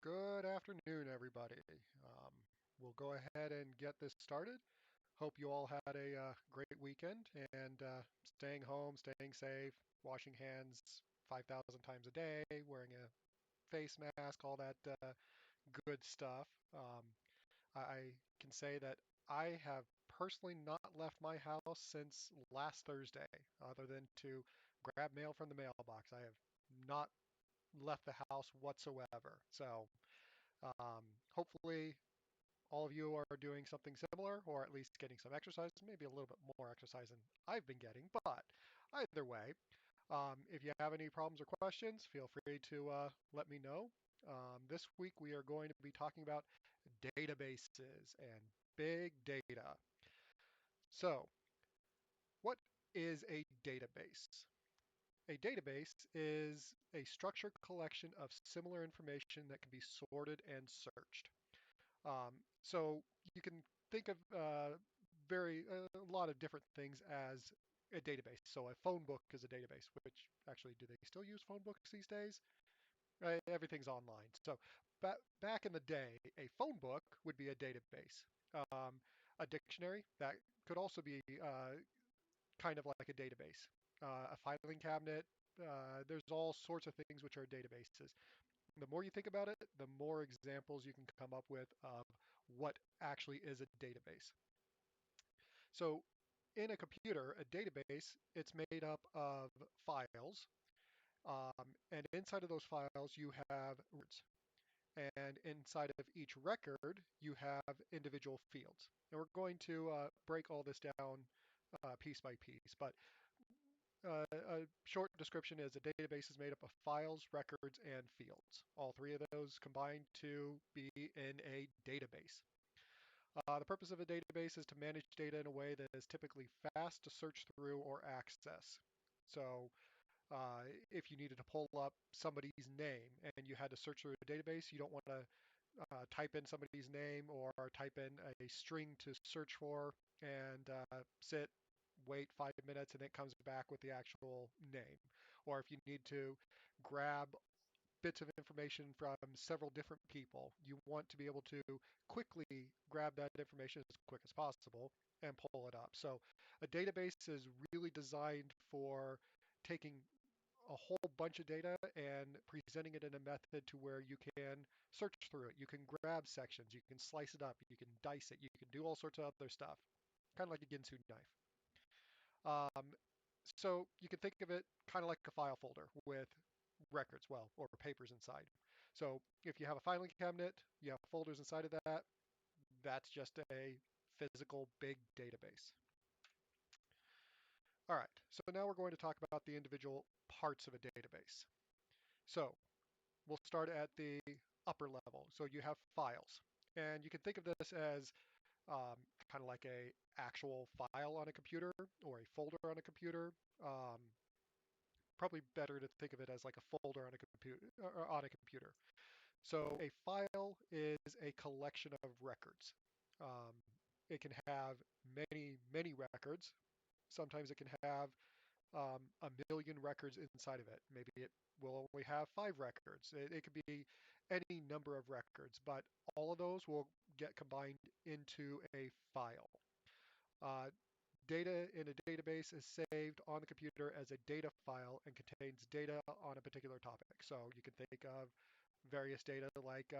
Good afternoon, everybody. We'll go ahead and get this started. Hope you all had a great weekend and staying home, staying safe, washing hands 5,000 times a day, wearing a face mask, all that good stuff. I can say that I have personally not left my house since last Thursday, other than to grab mail from the mailbox. I have not left the house whatsoever. Hopefully, all of you are doing something similar, or at least getting some exercise, maybe a little bit more exercise than I've been getting. But either way, if you have any problems or questions, feel free to let me know. This week, we are going to be talking about databases and big data. So, what is a database? A database is a structured collection of similar information that can be sorted and searched. So you can think of a lot of different things as a database. So a phone book is a database, which actually, do they still use phone books these days? Everything's online. So back in the day, a phone book would be a database. Um, a dictionary, that could also be kind of like a database. A filing cabinet, there's all sorts of things which are databases. The more you think about it, the more examples you can come up with of what actually is a database. So in a computer, a database, it's made up of files, and inside of those files you have records. And inside of each record, you have individual fields. And we're going to break all this down piece by piece. But a short description is a database is made up of files, records, and fields. All three of those combined to be in a database. The purpose of a database is to manage data in a way that is typically fast to search through or access. So, if you needed to pull up somebody's name and you had to search through a database, you don't want to type in somebody's name or type in a string to search for and wait 5 minutes, and it comes back with the actual name. Or if you need to grab bits of information from several different people, you want to be able to quickly grab that information as quick as possible and pull it up. So a database is really designed for taking a whole bunch of data and presenting it in a method to where you can search through it. You can grab sections, you can slice it up, you can dice it, you can do all sorts of other stuff, kind of like a Ginsu knife. Um, so you can think of it kind of like a file folder with records, well, or papers inside. So if you have a filing cabinet, you have folders inside of that, that's just a physical big database. All right, so now we're going to talk about the individual parts of a database. So we'll start at the upper level. So you have files, and you can think of this as kind of like a actual file on a computer or a folder on a computer. Probably better to think of it as like a folder on a computer. So a file is a collection of records. Um, it can have many records. Sometimes it can have a million records inside of it. Maybe it will only have 5 records. It could be any number of records, but all of those will get combined into a file. Uh, Data in a database is saved on the computer as a data file and contains data on a particular topic. So you can think of various data like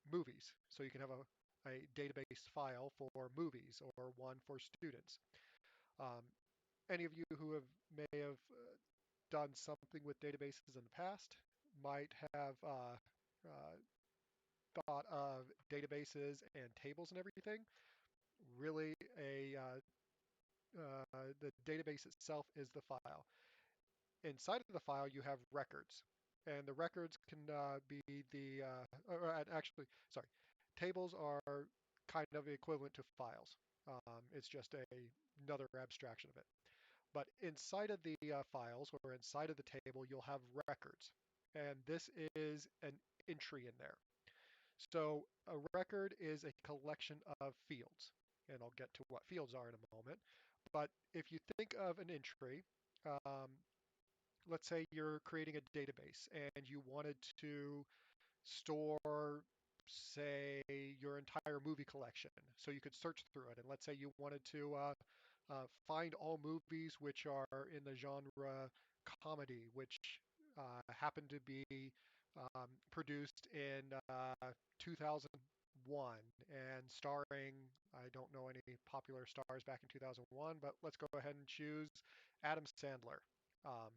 movies. So you can have a database file for movies or one for students. Um, any of you who may have done something with databases in the past might have uh, thought of databases and tables and everything. Really, the database itself is the file. Inside of the file, you have records, and the records can be actually, sorry, tables are kind of equivalent to files. It's just another abstraction of it. But inside of the files or inside of the table, you'll have records, and this is an entry in there. So a record is a collection of fields, and I'll get to what fields are in a moment. But if you think of an entry, um, let's say you're creating a database and you wanted to store, say, your entire movie collection. So you could search through it. And let's say you wanted to find all movies which are in the genre comedy, which happen to be produced in 2001 and starring, I don't know any popular stars back in 2001, but let's go ahead and choose Adam Sandler. Um,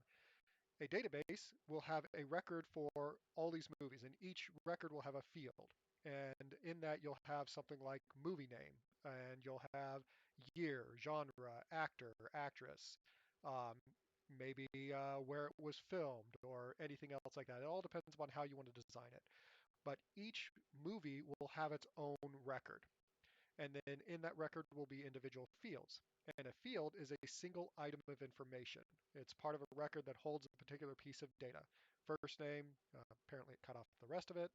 a database will have a record for all these movies, and each record will have a field. And in that, you'll have something like movie name, and you'll have year, genre, actor, actress, um, maybe where it was filmed, or anything else like that. It all depends upon how you want to design it. But each movie will have its own record. And then in that record will be individual fields. And a field is a single item of information. It's part of a record that holds a particular piece of data. First name, apparently it cut off the rest of it,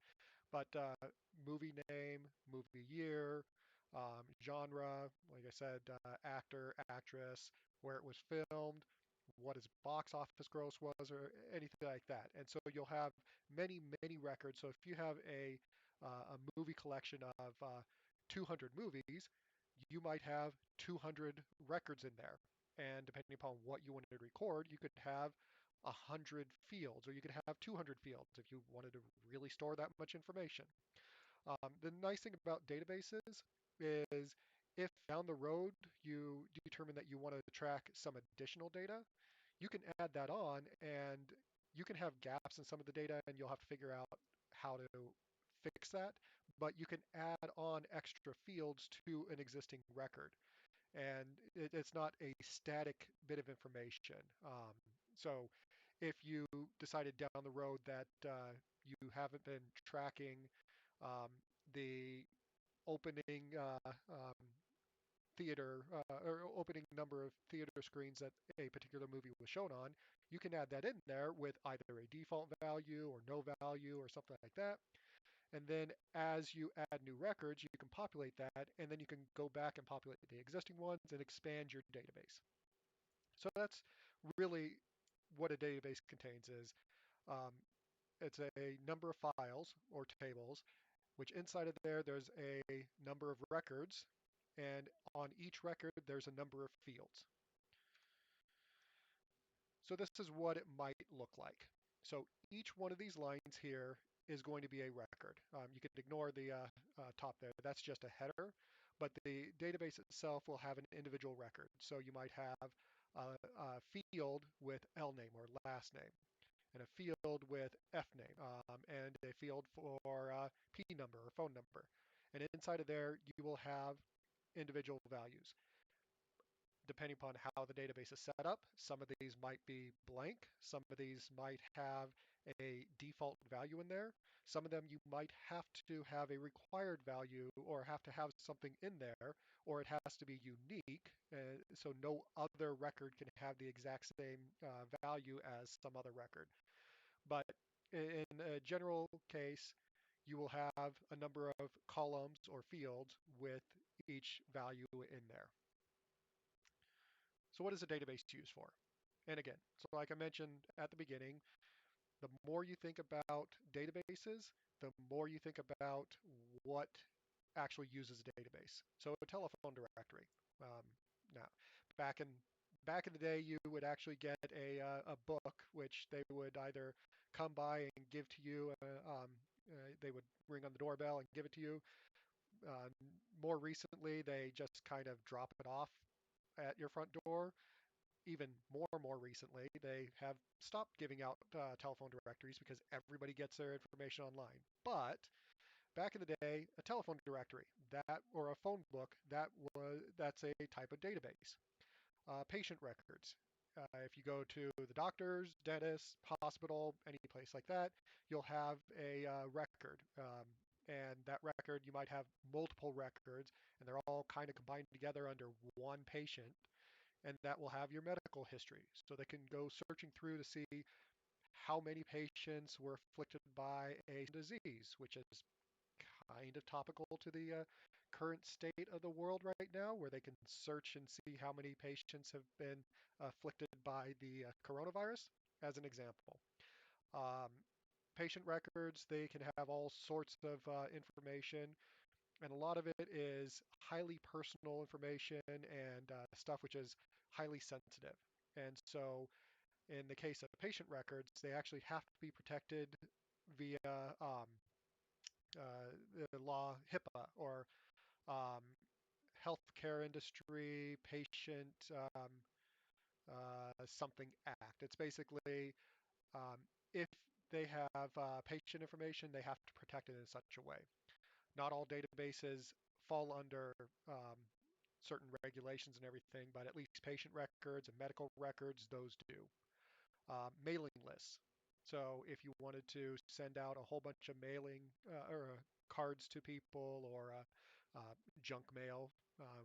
but movie name, movie year, genre, like I said, actor, actress, where it was filmed, what his box office gross was, or anything like that. And so you'll have many, many records. So if you have a movie collection of 200 movies, you might have 200 records in there. And depending upon what you wanted to record, you could have 100 fields, or you could have 200 fields if you wanted to really store that much information. The nice thing about databases is if down the road you determine that you want to track some additional data, you can add that on and you can have gaps in some of the data and you'll have to figure out how to fix that. But you can add on extra fields to an existing record. And it's not a static bit of information. So if you decided down the road that you haven't been tracking um, the opening theater or opening number of theater screens that a particular movie was shown on, you can add that in there with either a default value or no value or something like that. And then as you add new records, you can populate that, and then you can go back and populate the existing ones and expand your database. So that's really what a database contains is um, it's a number of files or tables which inside of there, there's a number of records, and on each record, there's a number of fields. So this is what it might look like. So each one of these lines here is going to be a record. You can ignore the top there. That's just a header, but the database itself will have an individual record. So you might have a field with L name or last name, and a field with F name, and a field for P number or phone number. And inside of there, you will have individual values. Depending upon how the database is set up, some of these might be blank. Some of these might have a default value in there. Some of them you might have to have a required value or have to have something in there, or it has to be unique. So no other record can have the exact same value as some other record. But in a general case, you will have a number of columns or fields with each value in there. So what is a database used for? And again, so like I mentioned at the beginning, the more you think about databases, the more you think about what actually uses a database. So a telephone directory. Um, Now, back in back in the day, you would actually get a book which they would either come by and give to you. They would ring on the doorbell and give it to you. Uh, More recently, they just kind of drop it off at your front door. Even more recently, they have stopped giving out telephone directories because everybody gets their information online. But back in the day, a telephone directory that or a phone book that's a type of database. Patient records. If you go to the doctor's, dentist, hospital, any place like that, you'll have a record. And that record, you might have multiple records, and they're all kind of combined together under one patient, and that will have your medical history. So they can go searching through to see how many patients were afflicted by a disease, which is kind of topical to the current state of the world right now, where they can search and see how many patients have been afflicted by the coronavirus, as an example. Um, patient records, they can have all sorts of information, and a lot of it is highly personal information and stuff which is highly sensitive. And so, in the case of patient records, they actually have to be protected via the law HIPAA or um, Healthcare Industry Patient something Act. It's basically if they have patient information, they have to protect it in such a way. Not all databases fall under certain regulations and everything, but at least patient records and medical records, those do. Mailing lists. So if you wanted to send out a whole bunch of mailing cards to people or uh, junk mail,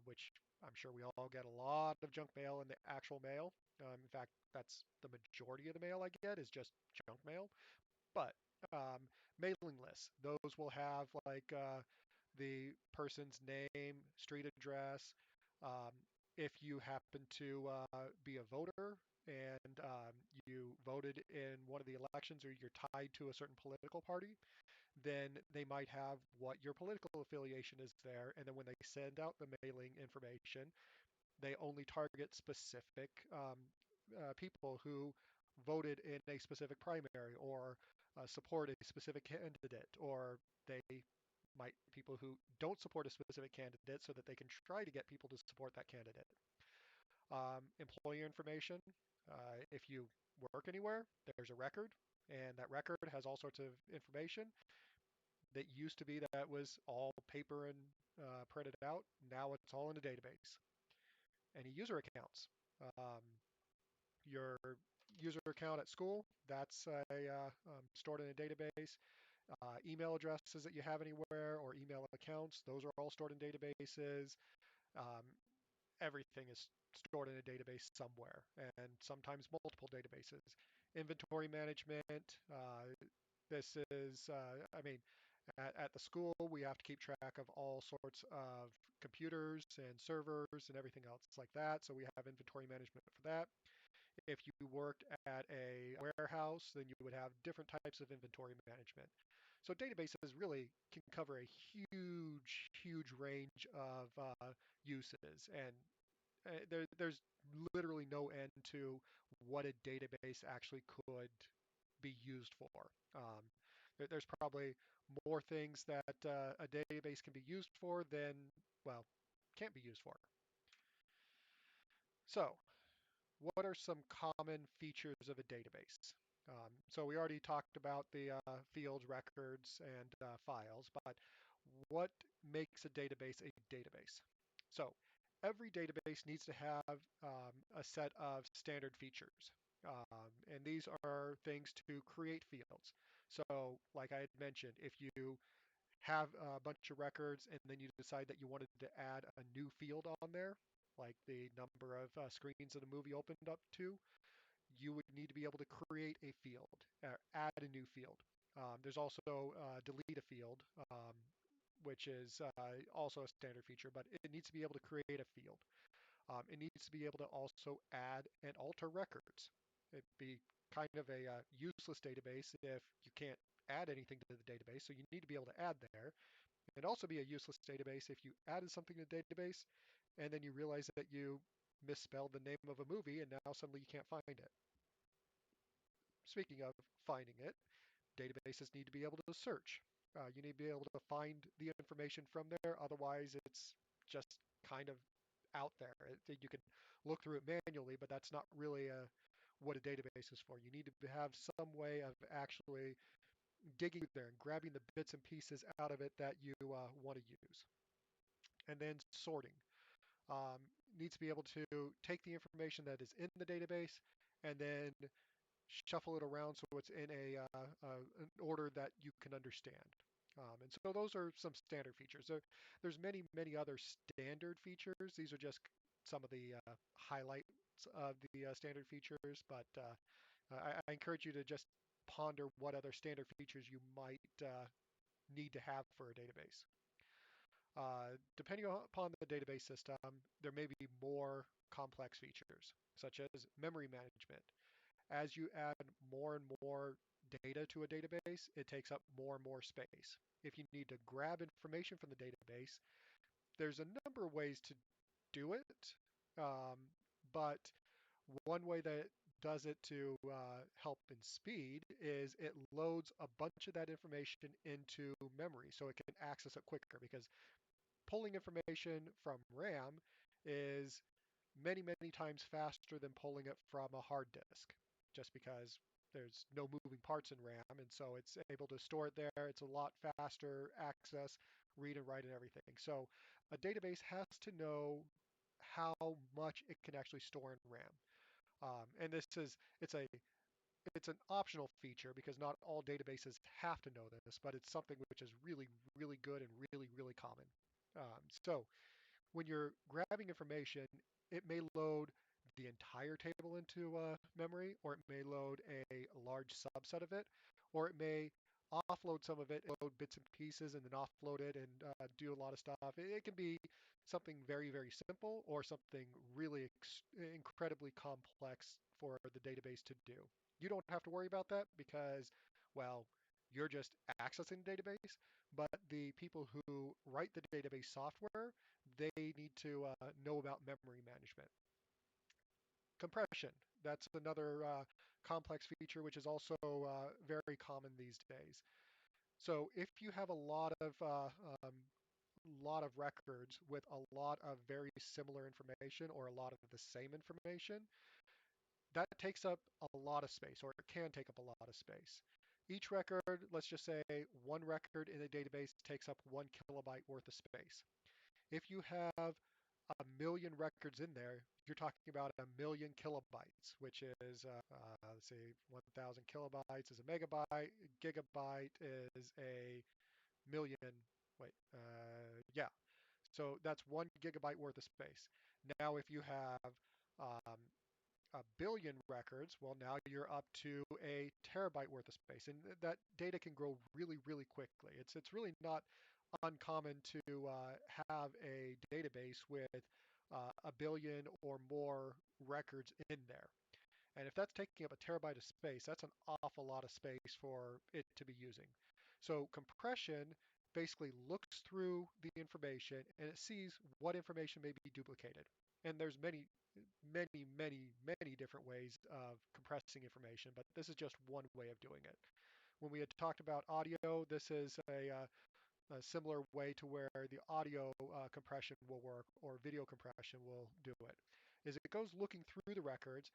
which I'm sure we all get a lot of junk mail in the actual mail. In fact, that's the majority of the mail I get is just junk mail. But um, mailing lists, those will have like the person's name, street address. Um, if you happen to be a voter and you voted in one of the elections or you're tied to a certain political party, then they might have what your political affiliation is there. And then when they send out the mailing information, they only target specific people who voted in a specific primary or support a specific candidate, or they might people who don't support a specific candidate so that they can try to get people to support that candidate. Employer information. If you work anywhere, there's a record, and that record has all sorts of information that used to be that was all paper and printed out. Now it's all in a database. Any user accounts. Um, your user account at school, that's stored in a database. Email addresses that you have anywhere or email accounts, those are all stored in databases. Um, Everything is stored in a database somewhere, and sometimes multiple databases. Inventory management. This is, I mean, at the school, we have to keep track of all sorts of computers and servers and everything else like that. So we have inventory management for that. If you worked at a warehouse, then you would have different types of inventory management. So databases really can cover a huge, huge range of uses, and there's literally no end to what a database actually could be used for. There's probably more things that a database can be used for than, well, can't be used for. So, what are some common features of a database? So we already talked about the fields, records, and files, but what makes a database a database? So every database needs to have a set of standard features. And these are things to create fields. So like I had mentioned, if you have a bunch of records and then you decide that you wanted to add a new field on there, like the number of screens that a movie opened up to, you would need to be able to create a field, add a new field. There's also delete a field, which is also a standard feature, but it needs to be able to create a field. It needs to be able to also add and alter records. It'd be kind of a useless database if you can't add anything to the database, so you need to be able to add there. It'd also be a useless database if you added something to the database and then you realize that you misspelled the name of a movie and now suddenly you can't find it. Speaking of finding it, databases need to be able to search. You need to be able to find the information from there. Otherwise, it's just kind of out there. You can look through it manually, but that's not really what a database is for. You need to have some way of actually digging there and grabbing the bits and pieces out of it that you want to use. And then sorting. Needs to be able to take the information that is in the database and then shuffle it around so it's in an order that you can understand. And so those are some standard features. There's many, many other standard features. These are just some of the highlights of the standard features, but I encourage you to just ponder what other standard features you might need to have for a database. Depending upon the database system, there may be more complex features, such as memory management. As you add more and more data to a database, it takes up more and more space. If you need to grab information from the database, there's a number of ways to do it, um, but one way that does it to help in speed is it loads a bunch of that information into memory so it can access it quicker because pulling information from RAM is many, many times faster than pulling it from a hard disk, just because there's no moving parts in RAM, and so it's able to store it there. It's a lot faster access, read and write and everything. So a database has to know how much it can actually store in RAM. And this is it's an optional feature because not all databases have to know this, but it's something which is really, really good and really, really common. So when you're grabbing information, it may load the entire table into memory, or it may load a large subset of it, or it may offload some of it, load bits and pieces, and then offload it and do a lot of stuff. It can be something very, very simple or something really incredibly complex for the database to do. You don't have to worry about that because, well, you're just accessing the database, but the people who write the database software, they need to know about memory management. Compression, that's another complex feature which is also very common these days. So if you have a lot of records with a lot of very similar information or a lot of the same information, that takes up a lot of space, or it can take up a lot of space. Each record, let's just say one record in a database takes up 1 kilobyte worth of space. If you have a million records in there, you're talking about a million kilobytes, which is, let's see, 1,000 kilobytes is a megabyte, gigabyte is a million, wait, yeah. So that's 1 gigabyte worth of space. Now, if you have um, a billion records, well, now you're up to a terabyte worth of space, and that data can grow really, really quickly. It's really not uncommon to have a database with a billion or more records in there. And if that's taking up a terabyte of space, that's an awful lot of space for it to be using. So compression basically looks through the information and it sees what information may be duplicated. And there's many, many, many, many different ways of compressing information, but this is just one way of doing it. When we had talked about audio, this is a similar way to where the audio compression will work or video compression will do it, is it goes looking through the records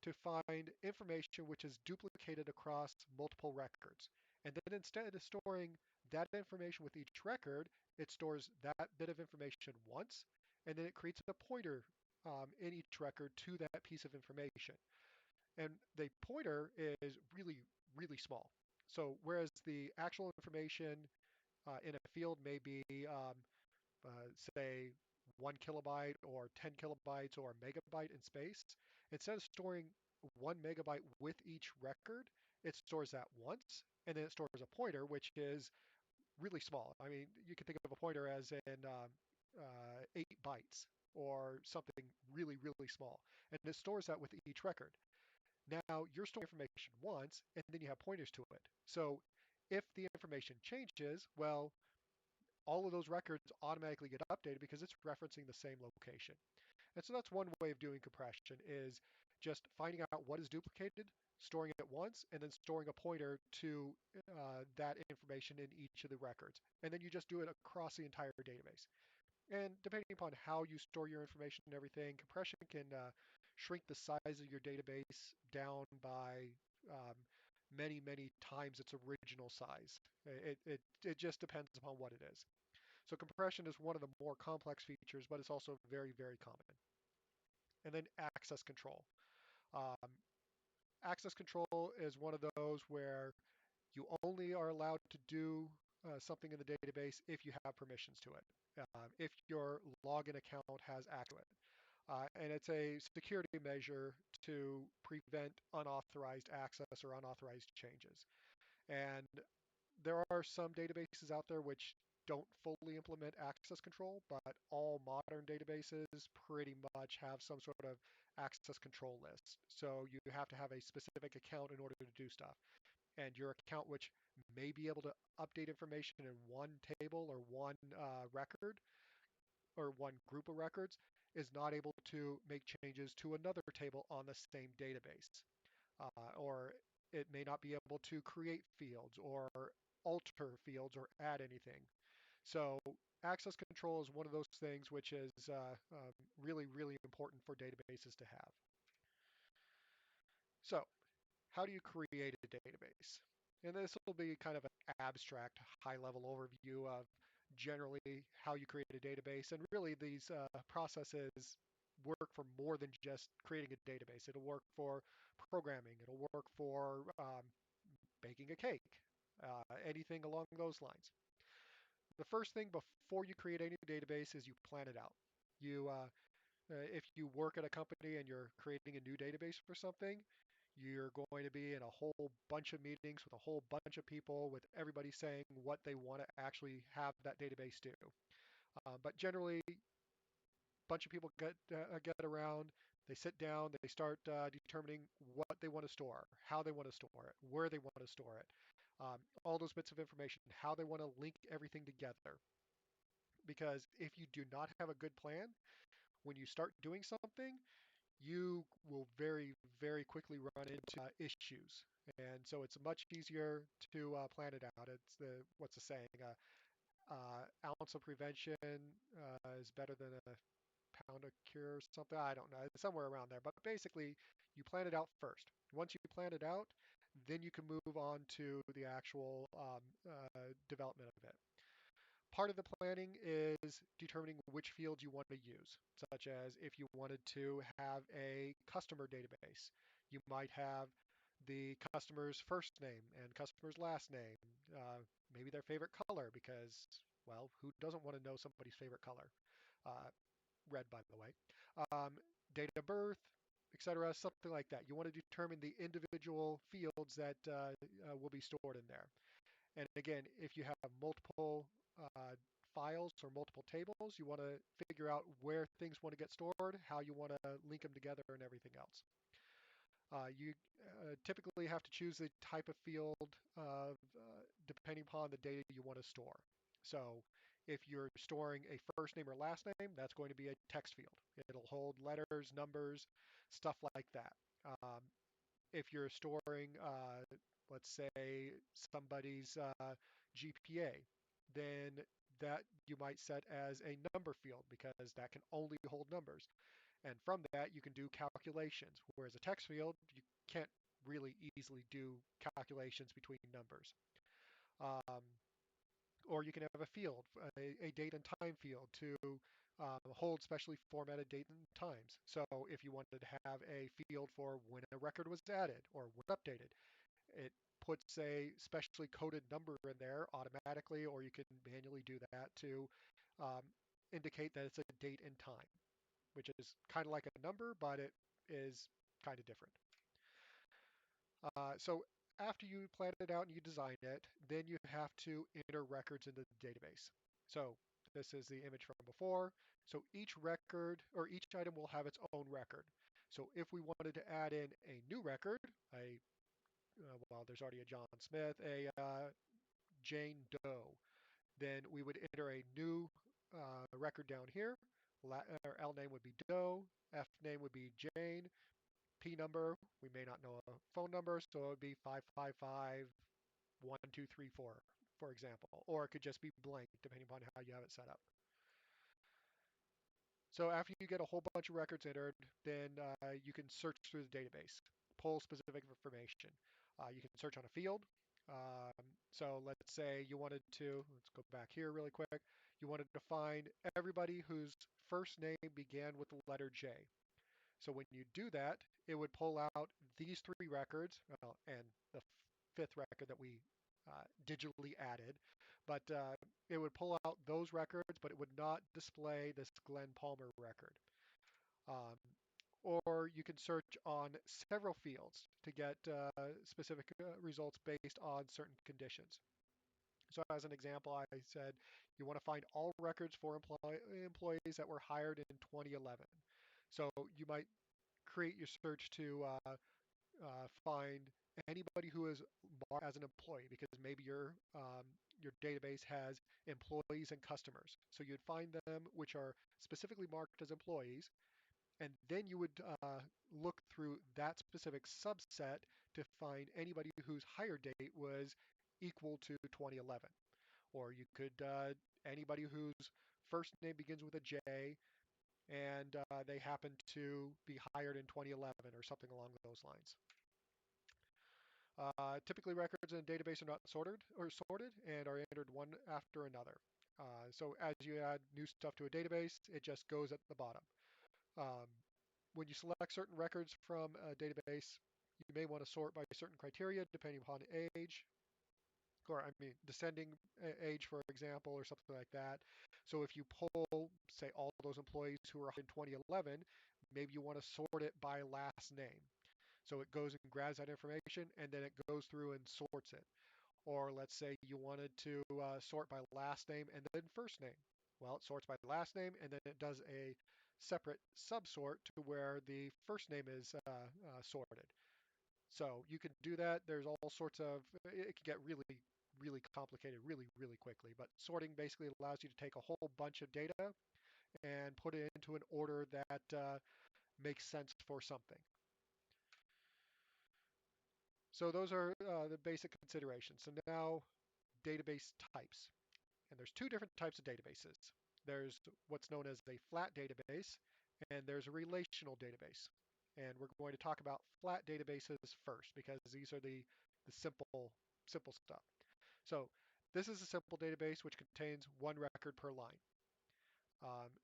to find information which is duplicated across multiple records. And then instead of storing that information with each record, it stores that bit of information once, and then it creates a pointer in each record to that piece of information. And the pointer is really, really small. So whereas the actual information in a field may be, say, 1 kilobyte or 10 kilobytes or a megabyte in space, instead of storing 1 megabyte with each record, it stores that once, and then it stores a pointer, which is really small. I mean, you can think of a pointer as in 8 bytes or something really, really small. And it stores that with each record. Now, you're storing information once, and then you have pointers to it. So if the information changes, well, all of those records automatically get updated because it's referencing the same location. And so that's one way of doing compression is just finding out what is duplicated, storing it once, and then storing a pointer to that information in each of the records. And then you just do it across the entire database. And depending upon how you store your information and everything, compression can shrink the size of your database down by um, many, many times its original size. It just depends upon what it is. So compression is one of the more complex features, but it's also very, very common. And then access control. Um, Access control is one of those where you only are allowed to do something in the database if you have permissions to it, if your login account has access to it. And it's a security measure to prevent unauthorized access or unauthorized changes. And there are some databases out there which don't fully implement access control, but all modern databases pretty much have some sort of access control list. So you have to have a specific account in order to do stuff. and your account, which may be able to update information in one table or one record or one group of records, is not able to make changes to another table on the same database. Or it may not be able to create fields or alter fields or add anything. So access control is one of those things which is really, really important for databases to have. So how do you create a database? And this will be kind of an abstract, high-level overview of generally how you create a database. And really, these processes work for more than just creating a database. It'll work for programming. It'll work for baking a cake, anything along those lines. The first thing before you create any database is you plan it out. If you work at a company and you're creating a new database for something, you're going to be in a whole bunch of meetings with a whole bunch of people, with everybody saying what they want to actually have that database do. But generally, a bunch of people get around, they sit down, they start determining what they want to store, how they want to store it, where they want to store it, all those bits of information, how they want to link everything together. Because if you do not have a good plan, when you start doing something, you will very, very quickly run into issues. And so it's much easier to plan it out. It's what's the saying? Ounce of prevention is better than a pound of cure or something. I don't know. It's somewhere around there. But basically, you plan it out first. Once you plan it out, then you can move on to the actual development of it. Part of the planning is determining which fields you want to use, such as if you wanted to have a customer database, you might have the customer's first name and customer's last name, uh, maybe their favorite color, because, well, who doesn't want to know somebody's favorite color? Uh, Red, by the way. Um, Date of birth, etc., something like that. You want to determine the individual fields that will be stored in there. And again, if you have multiple uh, files or multiple tables, you want to figure out where things want to get stored, how you want to link them together, and everything else. You typically have to choose the type of field depending upon the data you want to store. So if you're storing a first name or last name, that's going to be a text field. It'll hold letters, numbers, stuff like that. Um, if you're storing, let's say, somebody's GPA, then that you might set as a number field because that can only hold numbers. And from that, you can do calculations. Whereas a text field, you can't really easily do calculations between numbers. Um, or you can have a field, a date and time field to hold specially formatted date and times. So if you wanted to have a field for when a record was added or when updated, it puts a specially coded number in there automatically, or you can manually do that to um, indicate that it's a date and time, which is kind of like a number, but it is kind of different. So after you plan it out and you design it, then you have to enter records into the database. So this is the image from before. So each record or each item will have its own record. So if we wanted to add in a new record, well, there's already a John Smith, a Jane Doe, then we would enter a new record down here. L name would be Doe, F name would be Jane, P number, we may not know a phone number, so it would be 555-1234, for example, or it could just be blank depending upon how you have it set up. So after you get a whole bunch of records entered, then you can search through the database, pull specific information. You can search on a field. So let's say you wanted to, let's go back here really quick. You wanted to find everybody whose first name began with the letter J. So when you do that, it would pull out these three records, well, and the fifth record that we digitally added, but it would pull out those records, but it would not display this Glenn Palmer record. Um, or you can search on several fields to get specific results based on certain conditions. So as an example, I said you want to find all records for employees that were hired in 2011. So you might create your search to find anybody who is marked as an employee because maybe your database has employees and customers. So you'd find them which are specifically marked as employees, and then you would look through that specific subset to find anybody whose hire date was equal to 2011. Or you could anybody whose first name begins with a J and they happen to be hired in 2011 or something along those lines. Typically, records in a database are not sorted and are entered one after another. So as you add new stuff to a database, it just goes at the bottom. Um, when you select certain records from a database, you may want to sort by certain criteria depending upon age, or I mean descending age, for example, or something like that. So if you pull, say, all those employees who were in 2011, maybe you want to sort it by last name. So it goes and grabs that information and then it goes through and sorts it. Or let's say you wanted to sort by last name and then first name. Well, it sorts by last name and then it does a separate subsort to where the first name is sorted. So you can do that. There's all sorts of, it can get really, really complicated really, really quickly. But sorting basically allows you to take a whole bunch of data and put it into an order that makes sense for something. So those are the basic considerations. So now database types. And there's two different types of databases. There's what's known as a flat database, and there's a relational database. And we're going to talk about flat databases first because these are the simple stuff. So this is a simple database which contains one record per line.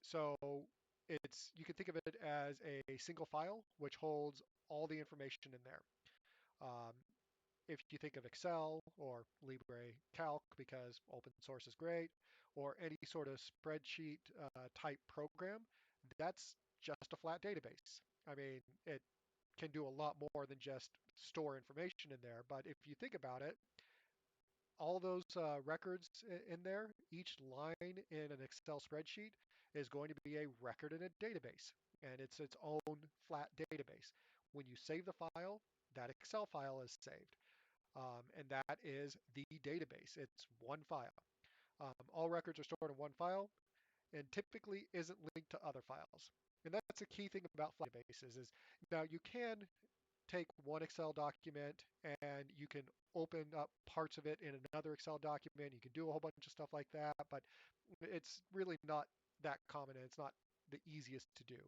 So it's you can think of it as a single file which holds all the information in there. Um, if you think of Excel or LibreCalc because open source is great, or any sort of spreadsheet type program, that's just a flat database. I mean, it can do a lot more than just store information in there. But if you think about it, all those records in there, each line in an Excel spreadsheet is going to be a record in a database, and it's its own flat database. When you save the file, that Excel file is saved, and that is the database. It's one file. All records are stored in one file and typically isn't linked to other files. And that's a key thing about flat databases is now you can take one Excel document and you can open up parts of it in another Excel document. You can do a whole bunch of stuff like that, but it's really not that common and it's not the easiest to do.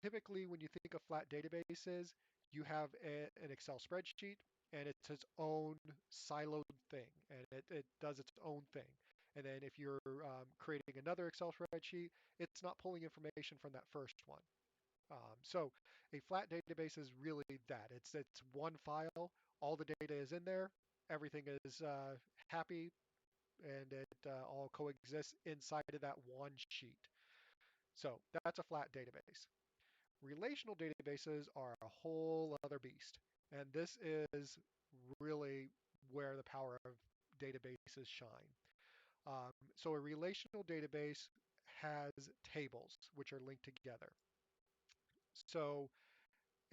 Typically, when you think of flat databases, you have an Excel spreadsheet and it's its own siloed thing and it does its own thing. And then if you're creating another Excel spreadsheet, it's not pulling information from that first one. So a flat database is really that. It's one file. All the data is in there. Everything is happy, and it all coexists inside of that one sheet. So that's a flat database. Relational databases are a whole other beast, and this is really where the power of databases shine. So a relational database has tables which are linked together. So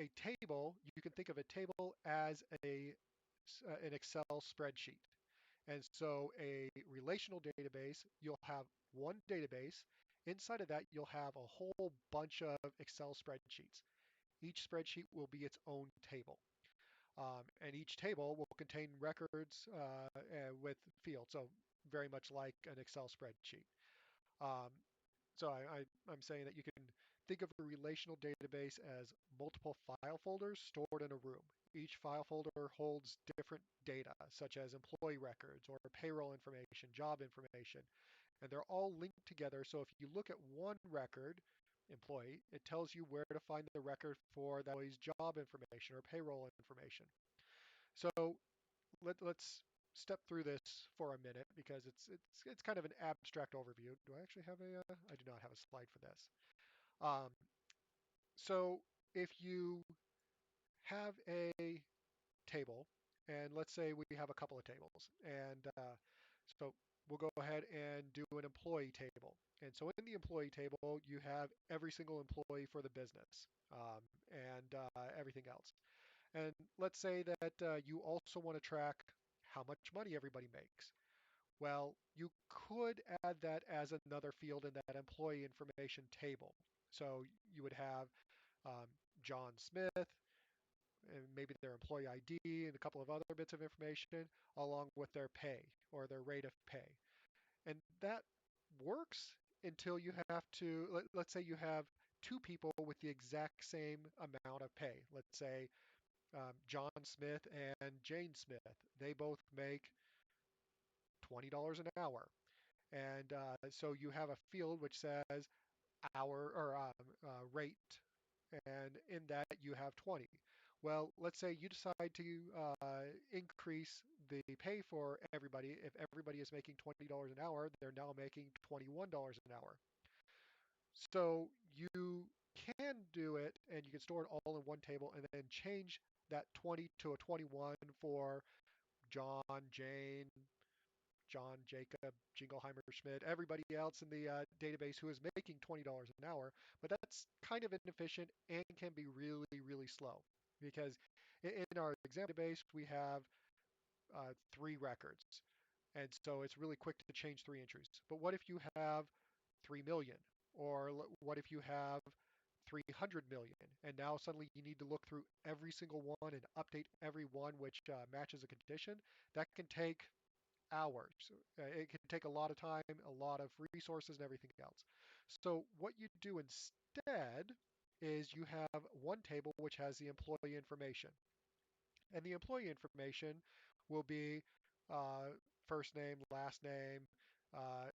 a table, you can think of a table as an Excel spreadsheet. And so a relational database, you'll have one database. Inside of that, you'll have a whole bunch of Excel spreadsheets. Each spreadsheet will be its own table. And each table will contain records with fields, so very much like an Excel spreadsheet. Um, so I'm saying that you can think of a relational database as multiple file folders stored in a room. Each file folder holds different data, such as employee records or payroll information, job information, and they're all linked together. So if you look at one record, employee, it tells you where to find the record for that employee's job information or payroll information. So let's step through this for a minute because it's kind of an abstract overview. Do I actually have a? I do not have a slide for this. Um, so if you have a table, and let's say we have a couple of tables, and so we'll go ahead and do an employee table. And so in the employee table, you have every single employee for the business and everything else. And let's say that you also want to track how much money everybody makes. Well, you could add that as another field in that employee information table. So you would have um, John Smith, and maybe their employee ID and a couple of other bits of information along with their pay or their rate of pay. And that works until you have to, let's say you have two people with the exact same amount of pay. Let's say John Smith and Jane Smith. They both make $20 an hour. And so you have a field which says hour or rate, and in that you have 20. Well, let's say you decide to increase the pay for everybody. If everybody is making $20 an hour, they're now making $21 an hour. So you can do it and you can store it all in one table and then change that 20 to a 21 for John, Jane, John, Jacob, Jingleheimer, Schmidt, everybody else in the database who is making $20 an hour. But that's kind of inefficient and can be really, really slow because in our exam database, we have three records. And so it's really quick to change three entries. But what if you have 3 million? Or what if you have 300 million? And now suddenly you need to look through every single one and update every one which matches a condition. That can take hours. It can take a lot of time, a lot of resources, and everything else. So what you do instead is you have one table which has the employee information. And the employee information will be uh, first name, last name,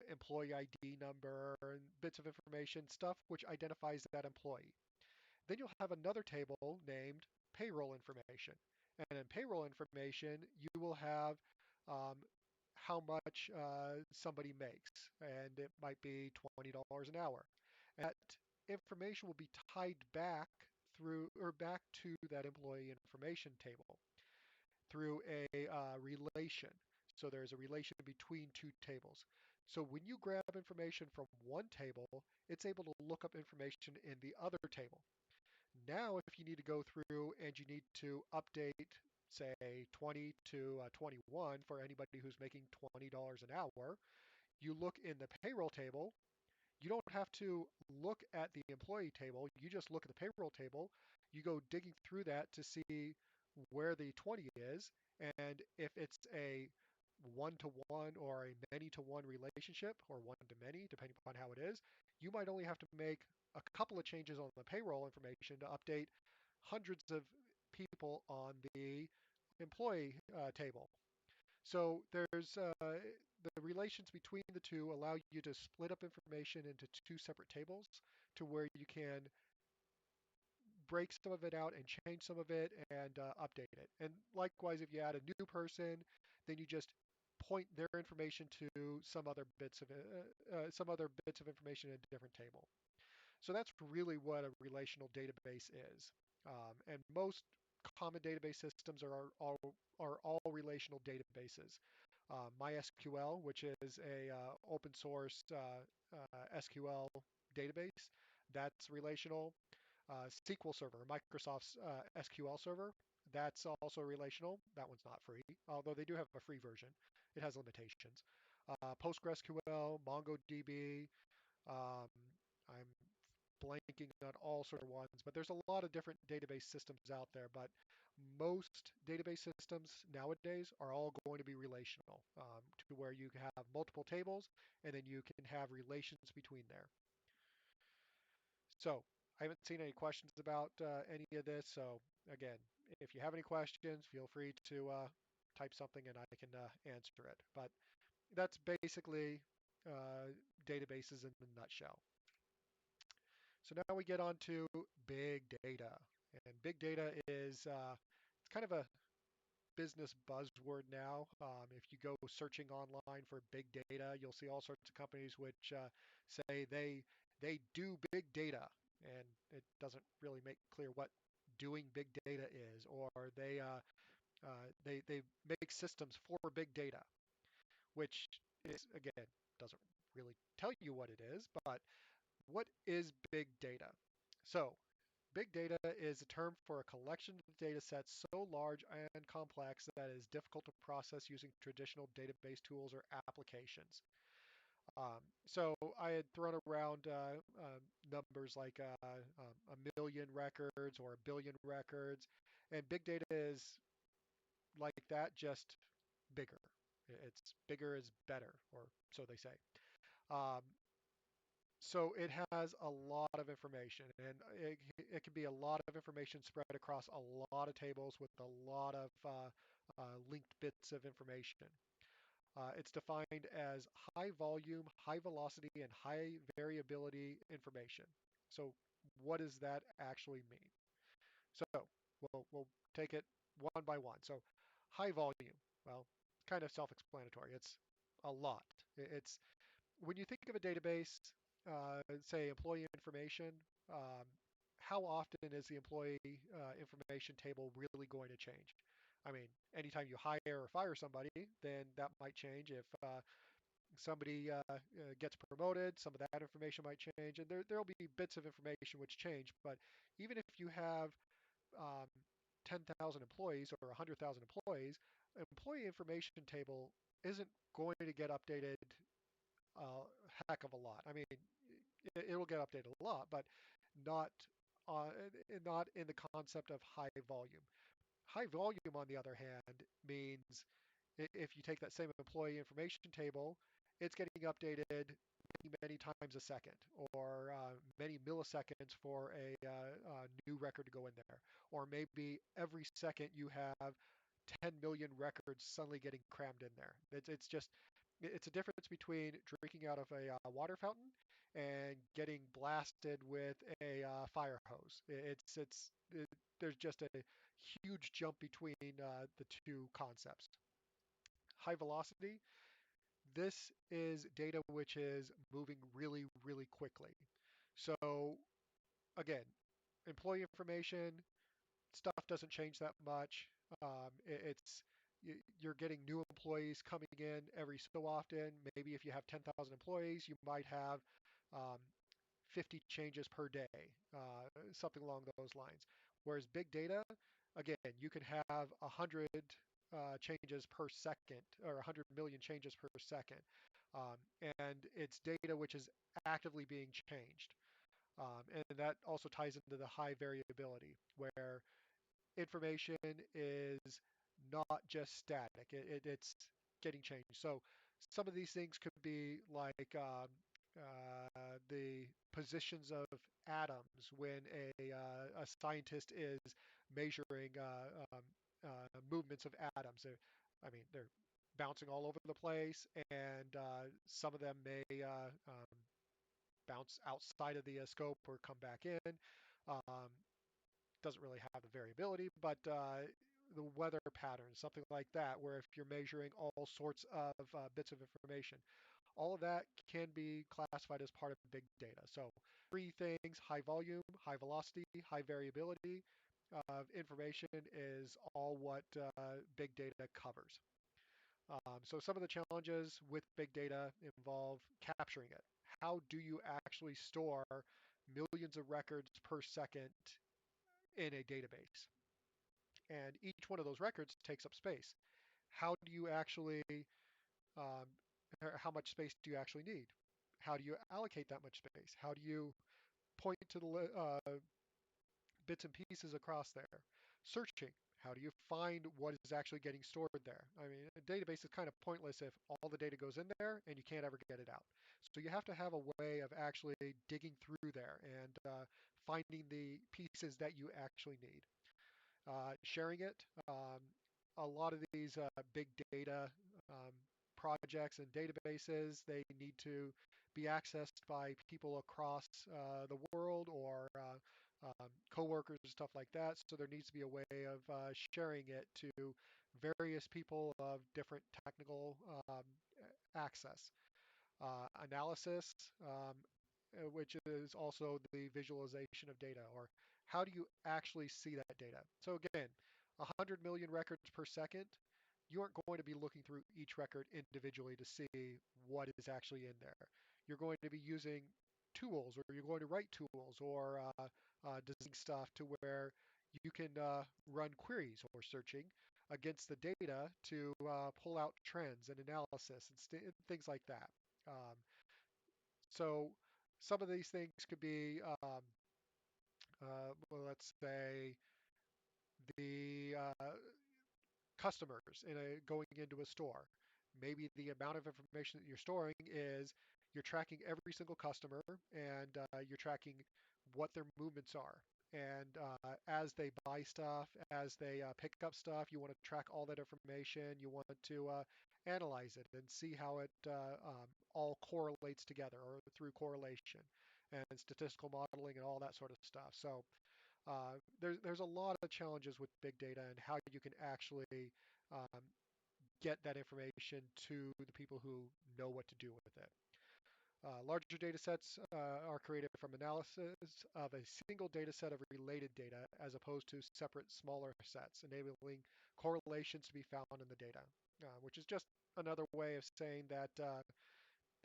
employee ID number, and bits of information, stuff which identifies that employee. Then you'll have another table named payroll information. And in payroll information, you will have um, how much somebody makes, and it might be $20 an hour. And that information will be tied back through or back to that employee information table through a relation. So there's a relation between two tables. So when you grab information from one table, it's able to look up information in the other table. Now, if you need to go through and you need to update, say, 20 to 21 for anybody who's making $20 an hour, you look in the payroll table. You don't have to look at the employee table. You just look at the payroll table. You go digging through that to see where the 20 is. And if it's a one to one or a many to one relationship or one to many, depending upon how it is, you might only have to make a couple of changes on the payroll information to update hundreds of people on the employee table. So there's the relations between the two allow you to split up information into two separate tables to where you can break some of it out and change some of it and update it. And likewise, if you add a new person, then you just point their information to some other bits of information in a different table. So that's really what a relational database is. And most common database systems are all relational databases. MySQL, which is a open source SQL database, that's relational. SQL Server, Microsoft's SQL Server, that's also relational. That one's not free, although they do have a free version. It has limitations. PostgreSQL, MongoDB, um, I'm blanking on all sort of ones, but there's a lot of different database systems out there. But most database systems nowadays are all going to be relational, to where you have multiple tables and then you can have relations between there. So I haven't seen any questions about any of this. So again, if you have any questions, feel free to type something and I can answer it. But that's basically uh, databases in a nutshell. So now we get on to big data. And big data is it's kind of a business buzzword now. If you go searching online for big data, you'll see all sorts of companies which say they do big data, and it doesn't really make clear what doing big data is, or they make systems for big data, which is again doesn't really tell you what it is, but what is big data? So Big data is a term for a collection of data sets so large and complex that it is difficult to process using traditional database tools or applications. So I had thrown around numbers like a million records or a billion records, and big data is like that, just bigger. It's bigger is better, or so they say. Um, so it has a lot of information, and it can be a lot of information spread across a lot of tables with a lot of linked bits of information. It's defined as high volume, high velocity, and high variability information. So what does that actually mean? So we'll take it one by one. So high volume, well, kind of self-explanatory. It's a lot. It's when you think of a database, say employee information, um, how often is the employee information table really going to change? I mean, anytime you hire or fire somebody, then that might change. If somebody gets promoted, some of that information might change, and there'll be bits of information which change. But even if you have um, 10,000 employees or 100,000 employees, an employee information table isn't going to get updated a heck of a lot. I mean, it'll get updated a lot, but not not in the concept of high volume. High volume, on the other hand, means if you take that same employee information table, it's getting updated many times a second, or many milliseconds for a new record to go in there, or maybe every second you have 10 million records suddenly getting crammed in there. It's just it's a difference between drinking out of a water fountain and getting blasted with a fire hose. There's just a huge jump between the two concepts. High velocity, this is data which is moving really, really quickly. So again, employee information, stuff doesn't change that much. It's you're getting new employees coming in every so often. Maybe if you have 10,000 employees, you might have um, 50 changes per day, something along those lines. Whereas big data, again, you can have 100 changes per second or 100 million changes per second. Um, and it's data which is actively being changed. And that also ties into the high variability, where information is not just static. It's getting changed. So some of these things could be like the positions of atoms when a scientist is measuring movements of atoms. I mean, they're bouncing all over the place, and some of them may bounce outside of the scope or come back in. Um, doesn't really have the variability, but the weather patterns, something like that, where if you're measuring all sorts of bits of information, all of that can be classified as part of big data. So three things: high volume, high velocity, high variability of information is all what big data covers. So some of the challenges with big data involve capturing it. How do you actually store millions of records per second in a database? And each one of those records takes up space. How do you actually, um, how much space do you actually need? How do you allocate that much space? How do you point to the bits and pieces across there? Searching. How do you find what is actually getting stored there? I mean, a database is kind of pointless if all the data goes in there and you can't ever get it out. So you have to have a way of actually digging through there and finding the pieces that you actually need. Sharing it. A lot of these big data um, projects and databases, they need to be accessed by people across the world or coworkers and stuff like that. So there needs to be a way of sharing it to various people of different technical access. Analysis, which is also the visualization of data, or how do you actually see that data? So again, 100 million records per second, you aren't going to be looking through each record individually to see what is actually in there. You're going to be using tools, or you're going to write tools, or designing stuff to where you can run queries or searching against the data to pull out trends and analysis and things like that. Um, so some of these things could be, well, let's say, the customers going into a store. Maybe the amount of information that you're storing is you're tracking every single customer and you're tracking what their movements are. And as they buy stuff, as they pick up stuff, you want to track all that information. You want to analyze it and see how it all correlates together or through correlation and statistical modeling and all that sort of stuff. So there's a lot of challenges with big data and how you can actually um, get that information to the people who know what to do with it. Larger data sets are created from analysis of a single data set of related data as opposed to separate smaller sets, enabling correlations to be found in the data, which is just another way of saying that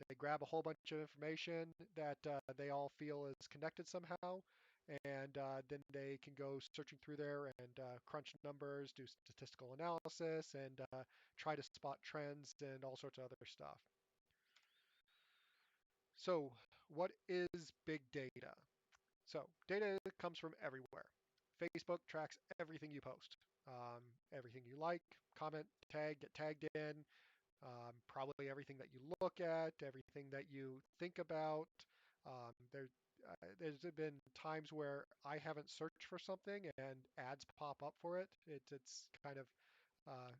they grab a whole bunch of information that they all feel is connected somehow, and then they can go searching through there and crunch numbers, do statistical analysis, and try to spot trends and all sorts of other stuff. So, what is big data? So, data comes from everywhere. Facebook tracks everything you post, everything you like, comment, tag, get tagged in, probably everything that you look at, everything that you think about. There's been times where I haven't searched for something and ads pop up for it. It's kind of uh,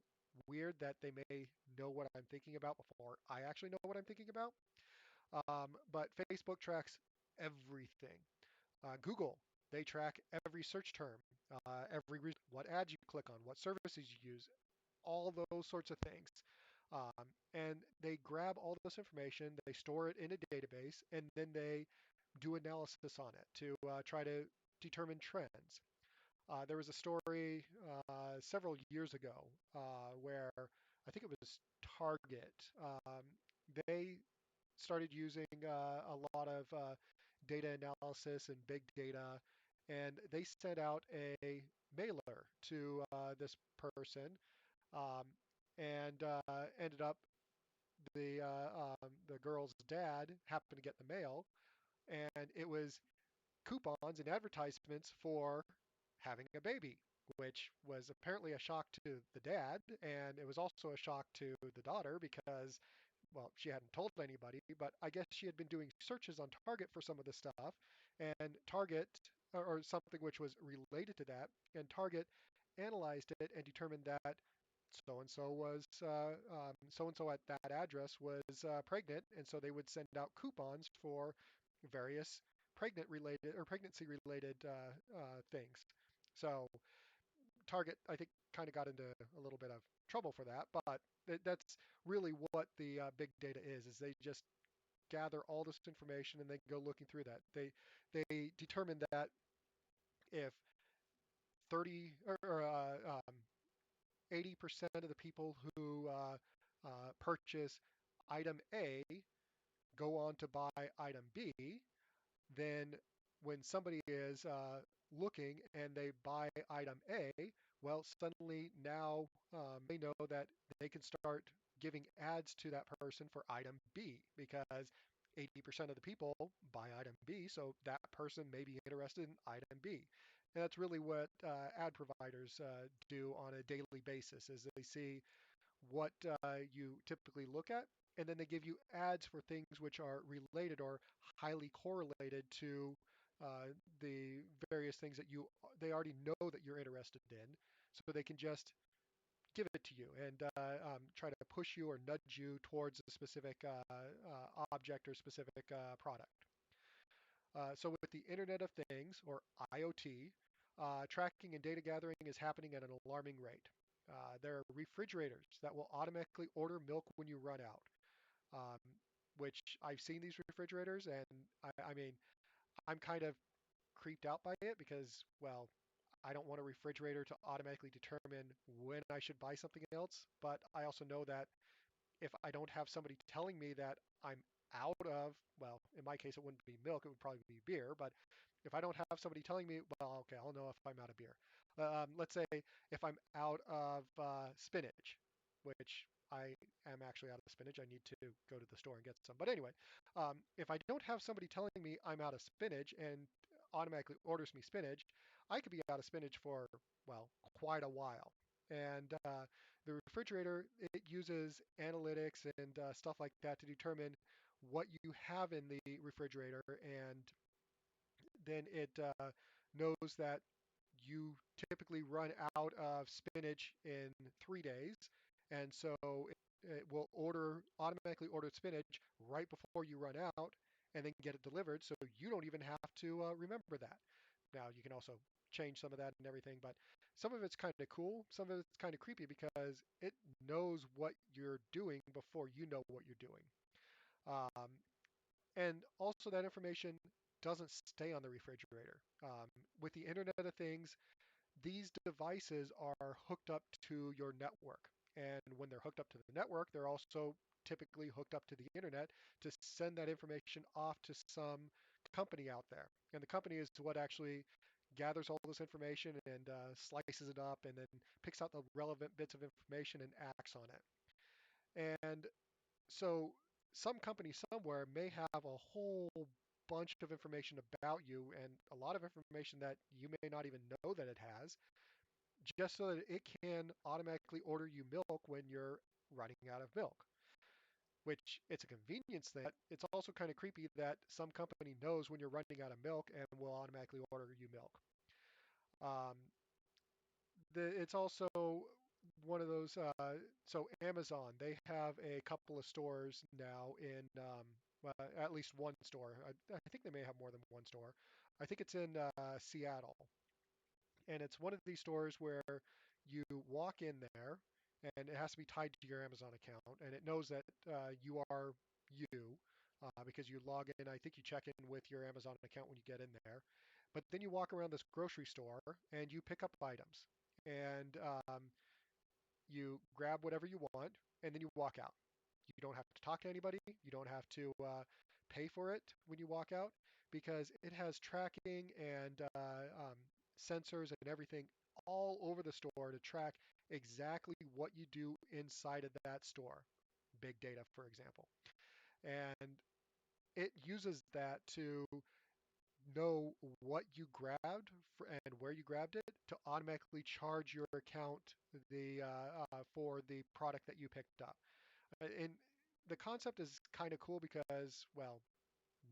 weird that they may know what I'm thinking about before I actually know what I'm thinking about. But Facebook tracks everything. Google, they track every search term, what ads you click on, what services you use, all those sorts of things. And they grab all this information, they store it in a database, and then they do analysis on it to try to determine trends. There was a story several years ago where I think it was Target. They started using a lot of data analysis and big data, and they sent out a mailer to this person, um, and ended up the girl's dad happened to get the mail, and it was coupons and advertisements for having a baby, which was apparently a shock to the dad, and it was also a shock to the daughter because, well, she hadn't told anybody, but I guess she had been doing searches on Target for some of the stuff, and Target, or something which was related to that, and Target analyzed it and determined that so and so was so and so at that address was pregnant, and so they would send out coupons for various pregnant related or pregnancy related things. So Target, I think, kind of got into a little bit of trouble for that, but that's really what the big data is they just gather all this information and they go looking through that. They determine that if 30 or 80% of the people who purchase item A go on to buy item B, then when somebody is looking and they buy item A, well, suddenly now they know that they can start giving ads to that person for item B because 80% of the people buy item B, so that person may be interested in item B. And that's really what ad providers do on a daily basis is they see what you typically look at, and then they give you ads for things which are related or highly correlated to the various things that they already know that you're interested in, so they can just give it to you and try to push you or nudge you towards a specific object or specific product. So with the Internet of Things, or IoT, tracking and data gathering is happening at an alarming rate. There are refrigerators that will automatically order milk when you run out, um, which I've seen these refrigerators, and I mean, I'm kind of creeped out by it because, well, I don't want a refrigerator to automatically determine when I should buy something else, but I also know that if I don't have somebody telling me that I'm out of, well, in my case, it wouldn't be milk, it would probably be beer, but If I don't have somebody telling me, well, okay, I'll know if I'm out of beer. Let's say if I'm out of spinach, which I am actually out of spinach, I need to go to the store and get some. But anyway, if I don't have somebody telling me I'm out of spinach and automatically orders me spinach, I could be out of spinach for, well, quite a while. And the refrigerator, it uses analytics and stuff like that to determine what you have in the refrigerator, and then it knows that you typically run out of spinach in 3 days, and so it will automatically order spinach right before you run out, and then get it delivered. So you don't even have to remember that. Now you can also change some of that and everything, but some of it's kind of cool. Some of it's kind of creepy because it knows what you're doing before you know what you're doing. Um, and also, that information doesn't stay on the refrigerator. With the Internet of Things, these devices are hooked up to your network. And when they're hooked up to the network, they're also typically hooked up to the internet to send that information off to some company out there. And the company is what actually gathers all this information and slices it up and then picks out the relevant bits of information and acts on it. And so some company somewhere may have a whole bunch of information about you and a lot of information that you may not even know that it has, just so that it can automatically order you milk when you're running out of milk. Which it's a convenience thing. But it's also kind of creepy that some company knows when you're running out of milk and will automatically order you milk. Um, it's also one of those. So Amazon, they have a couple of stores now in, well, at least one store. I think they may have more than one store. I think it's in Seattle, and it's one of these stores where you walk in there, and it has to be tied to your Amazon account, and it knows that you are you. Because you log in, I think you check in with your Amazon account when you get in there. But then you walk around this grocery store and you pick up items. And you grab whatever you want, and then you walk out. You don't have to talk to anybody. You don't have to pay for it when you walk out because it has tracking and sensors and everything all over the store to track exactly what you do inside of that store. Big data, for example. And it uses that to know what you grabbed and where you grabbed it to automatically charge your account for the product that you picked up. And the concept is kind of cool because, well,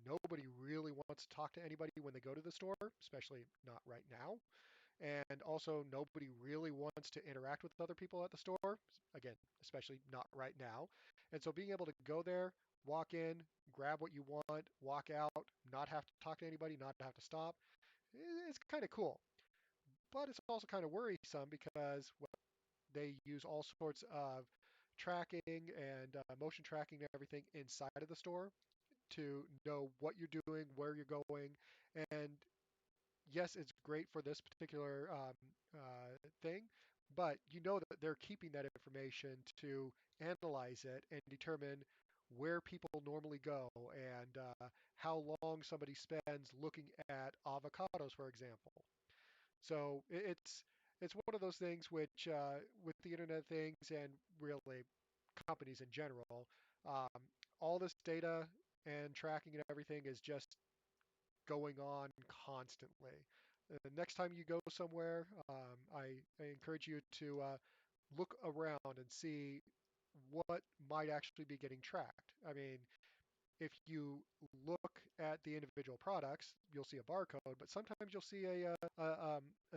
nobody really wants to talk to anybody when they go to the store, especially not right now. And also, nobody really wants to interact with other people at the store, again, especially not right now. And so, being able to go there, walk in, grab what you want, walk out, not have to talk to anybody, not have to stop, it's kind of cool. But it's also kind of worrisome because, well, they use all sorts of tracking and motion tracking and everything inside of the store to know what you're doing, where you're going, and yes, it's great for this particular thing, but you know that they're keeping that information to analyze it and determine where people normally go and how long somebody spends looking at avocados, for example. So it's one of those things which, with the Internet of Things and really companies in general, um, all this data and tracking and everything is just going on constantly. The next time you go somewhere, I encourage you to look around and see what might actually be getting tracked. I mean, if you look at the individual products, you'll see a barcode, but sometimes you'll see a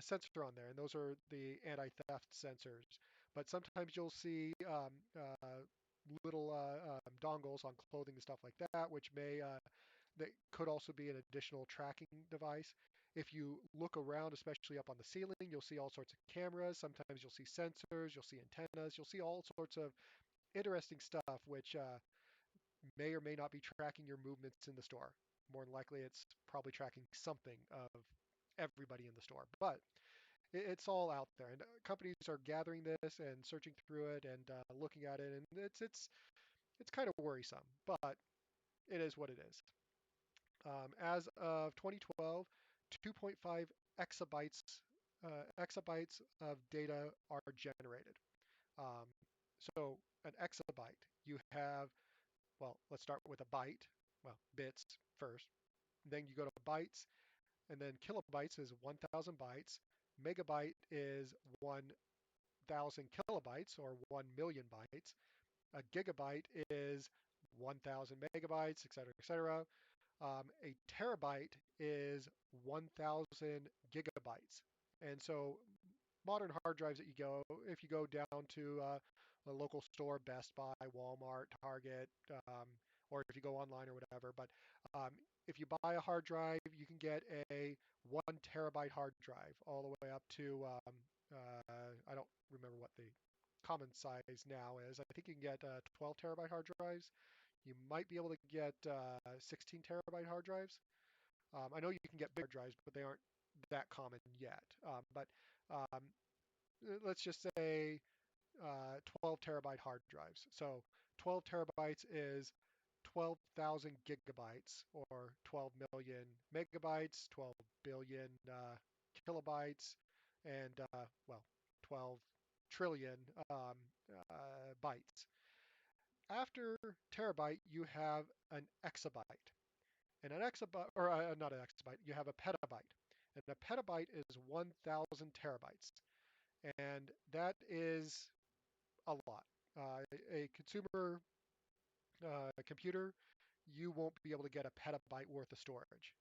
sensor on there, and those are the anti-theft sensors. But sometimes you'll see little dongles on clothing and stuff like that, which may that could also be an additional tracking device. If you look around, especially up on the ceiling, you'll see all sorts of cameras. Sometimes you'll see sensors, you'll see antennas, you'll see all sorts of interesting stuff, which may or may not be tracking your movements in the store. More than likely, it's probably tracking something of everybody in the store. But it's all out there, and companies are gathering this and searching through it and looking at it, and it's kind of worrisome, but it is what it is. As of 2012, 2.5 exabytes of data are generated. Um, so an exabyte, you have, well, let's start with a byte, well, bits first. Then you go to bytes, and then kilobytes is 1,000 bytes. Megabyte is 1,000 kilobytes or 1 million bytes. A gigabyte is 1,000 megabytes, et cetera, et cetera. A terabyte is 1,000 gigabytes. And so modern hard drives that if you go down to a local store, Best Buy, Walmart, Target, or if you go online or whatever, but um, if you buy a hard drive, you can get a 1 terabyte hard drive all the way up to, I don't remember what the common size now is. I think you can get 12 terabyte hard drives. You might be able to get 16 terabyte hard drives. I know you can get big drives, but they aren't that common yet. But um, let's just say 12 terabyte hard drives. So 12 terabytes is 12,000 gigabytes or 12 million megabytes, 12 billion kilobytes, and well, 12 trillion bytes. After terabyte, you have an exabyte. And an exabyte, or not an exabyte, you have a petabyte. And a petabyte is 1,000 terabytes. And that is a lot. A consumer computer, you won't be able to get a petabyte worth of storage.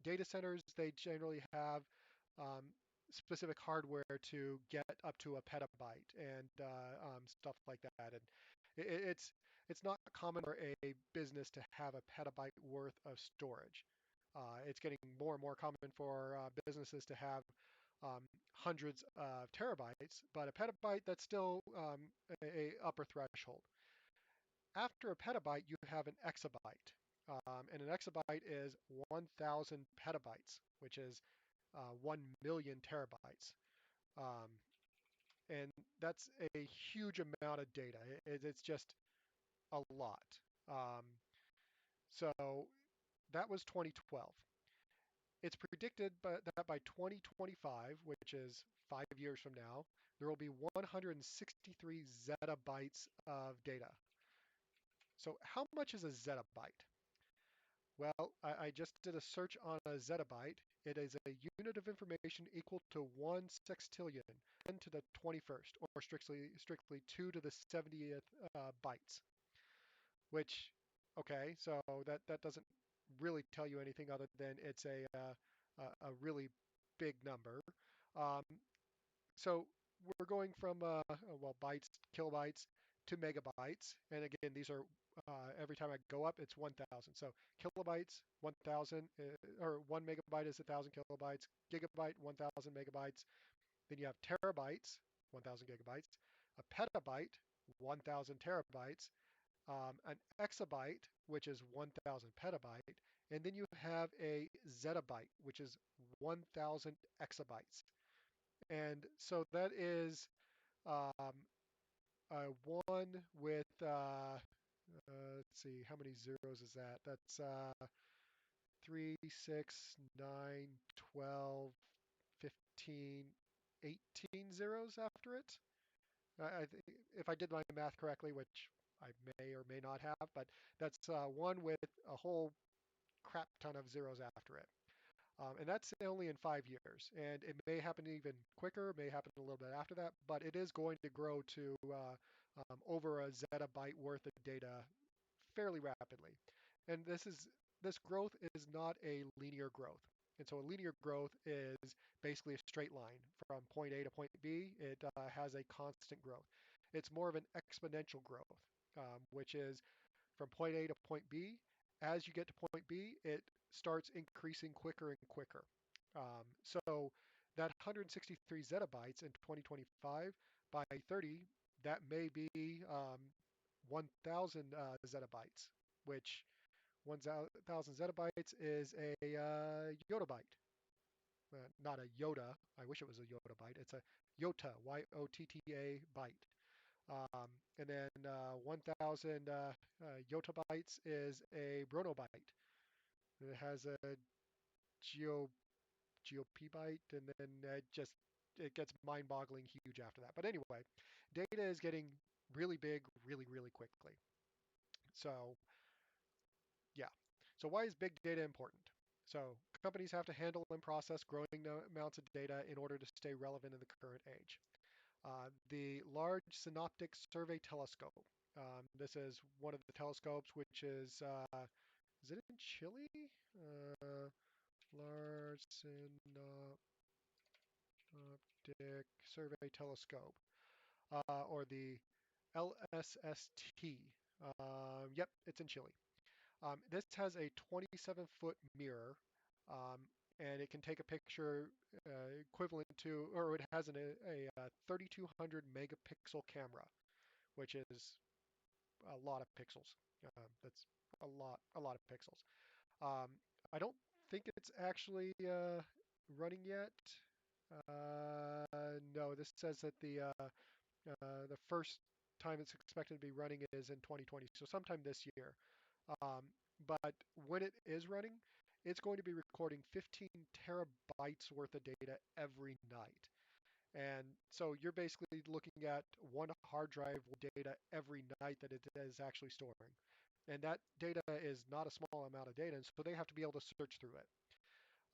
Data centers, they generally have um, specific hardware to get up to a petabyte and stuff like that. And it's not common for a business to have a petabyte worth of storage. It's getting more and more common for businesses to have hundreds of terabytes, but a petabyte, that's still a upper threshold. After a petabyte, you have an exabyte. And an exabyte is 1,000 petabytes, which is 1 million terabytes. Um, and that's a huge amount of data. It's just a lot. Um, so that was 2012. It's predicted that by 2025, which is 5 years from now, there will be 163 zettabytes of data. So how much is a zettabyte? Well, I just did a search on a zettabyte. It is a unit of information equal to 1 sextillion, 10 to the 21st, or strictly 2 to the 70th bytes, which, okay, so that doesn't really tell you anything other than it's a really big number. Um, so we're going from well, bytes, kilobytes to megabytes, and again, these are every time I go up, it's 1,000. So kilobytes, 1,000, or 1 megabyte is 1,000 kilobytes. Gigabyte, 1,000 megabytes. Then you have terabytes, 1,000 gigabytes. A petabyte, 1,000 terabytes. An exabyte, which is 1,000 petabyte, and then you have a zettabyte, which is 1,000 exabytes. And so that is um, one with, let's see, how many zeros is that? That's 3, 6, 9, 12, 15, 18 zeros after it. If I did my math correctly, which I may or may not have, but that's one with a whole crap ton of zeros after it. And that's only in 5 years. And it may happen even quicker, may happen a little bit after that, but it is going to grow to over a zettabyte worth of data fairly rapidly. And this growth is not a linear growth. And so a linear growth is basically a straight line from point A to point B. It has a constant growth. It's more of an exponential growth, which is from point A to point B. As you get to point B, it starts increasing quicker and quicker. So that 163 zettabytes in 2025, by 30, that may be 1,000 zettabytes, which 1,000 zettabytes is a yottabyte. Not a Yoda. I wish it was a yottabyte. It's a Yota, Yotta byte. And then 1,000 yottabytes is a Bronobyte. It has a GOP byte, and then it gets mind-boggling huge after that. But anyway, data is getting really big, really, really quickly. So yeah. So why is big data important? So companies have to handle and process growing amounts of data in order to stay relevant in the current age. The Large Synoptic Survey Telescope. This is one of the telescopes which is it in Chile? Uh, Large Synoptic Survey Telescope, or the LSST. Yep, it's in Chile. This has a 27-foot mirror, um, and it can take a picture equivalent to, or it has a 3,200 megapixel camera, which is a lot of pixels. That's a lot of pixels. Um, I don't think it's actually running yet. No, this says that the first time it's expected to be running is in 2020, so sometime this year. Um, but when it is running, it's going to be recording 15 terabytes worth of data every night. And so you're basically looking at one hard drive with data every night that it is actually storing. And that data is not a small amount of data, and so they have to be able to search through it.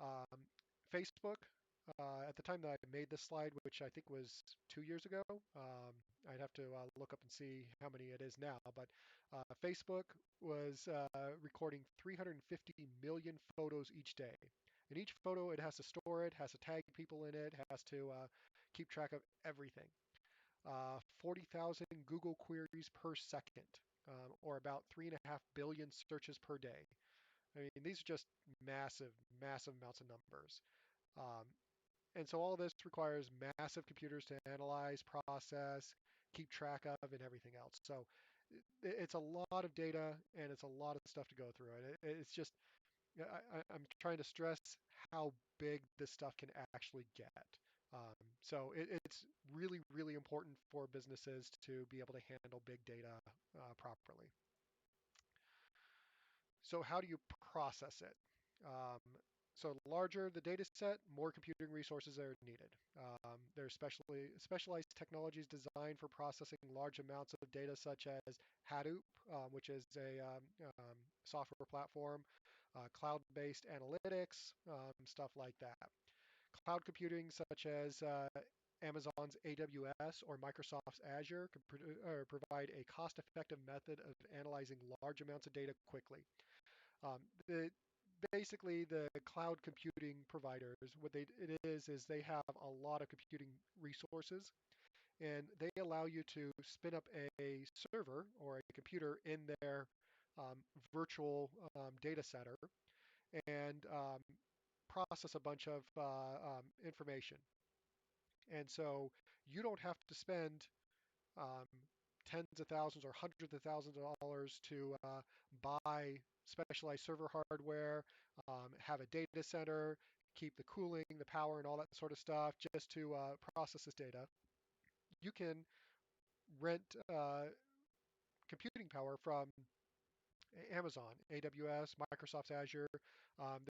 Um, Facebook, at the time that I made this slide, which I think was 2 years ago, I'd have to look up and see how many it is now, but Facebook was recording 350 million photos each day. And each photo, it has to store it, has to tag people in it, has to keep track of everything. 40,000 Google queries per second, or about 3.5 billion searches per day. I mean, these are just massive, massive amounts of numbers. Um, and so all this requires massive computers to analyze, process, keep track of, and everything else. So it's a lot of data and it's a lot of stuff to go through. And it's just, I'm trying to stress how big this stuff can actually get. So it's really, really important for businesses to be able to handle big data properly. So how do you process it? Um, so larger the data set, more computing resources are needed. There's specialized technologies designed for processing large amounts of data, such as Hadoop, which is a software platform, cloud-based analytics, stuff like that. Cloud computing, such as Amazon's AWS or Microsoft's Azure, can provide a cost-effective method of analyzing large amounts of data quickly. The basically the cloud computing providers, what it is they have a lot of computing resources, and they allow you to spin up a server or a computer in their virtual data center and process a bunch of information. And so you don't have to spend um, tens of thousands or hundreds of thousands of dollars to buy specialized server hardware, have a data center, keep the cooling, the power, and all that sort of stuff just to process this data. You can rent computing power from Amazon, AWS, Microsoft's Azure.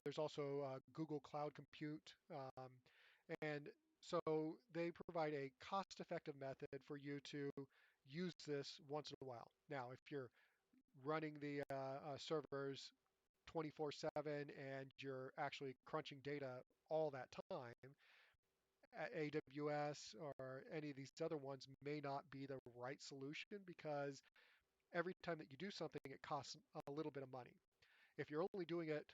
There's also Google Cloud Compute. And so they provide a cost-effective method for you to use this once in a while. Now, if you're running the servers 24/7 and you're actually crunching data all that time, AWS or any of these other ones may not be the right solution because every time that you do something, it costs a little bit of money. If you're only doing it